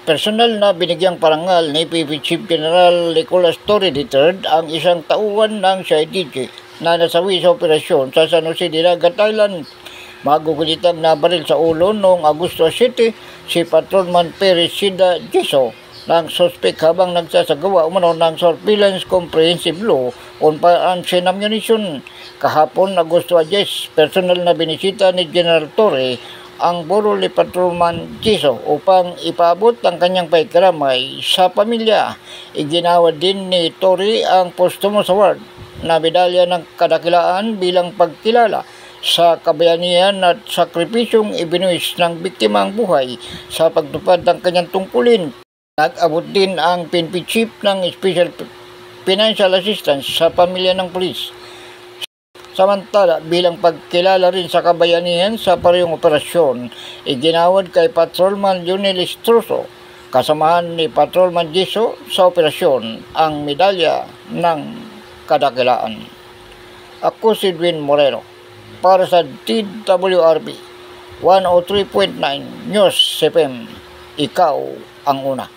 Personal na binigyang parangal ni PB Chief General Nicolas Torre III ang isang tauhan ng CIDG na nasawi sa operasyon sa San Jose de Dagat Island. Magugulitang nabaril sa ulo noong Agosto 7 si Patrolman Perez Sida Jeso ng suspect habang nagsasagawa umano ng Surveillance Comprehensive Law on Firearms and Ammunition. Kahapon, Agosto 10, personal na binisita ni General Torre ang burol ni Patrolman Jeso upang ipaabot ang kanyang pagkaramay sa pamilya. Iginawa din ni Torre ang posthumous award na medalya ng kadakilaan bilang pagkilala sa kabayanihan at sakripisyong ibinuwis ng biktima ang buhay sa pagtupad ng kanyang tungkulin. Nag-abot din ang PNP Chief ng Special Financial Assistance sa pamilya ng pulis. Samantala, bilang pagkilala rin sa kabayanihan sa parehong operasyon, iginawad kay Patrolman Lionel Estruso, kasamahan ni Patrolman Jeso sa operasyon, ang medalya ng kadakilaan. Ako si Edwin Moreno para sa TWRB 103.9 News FM. Ikaw ang una.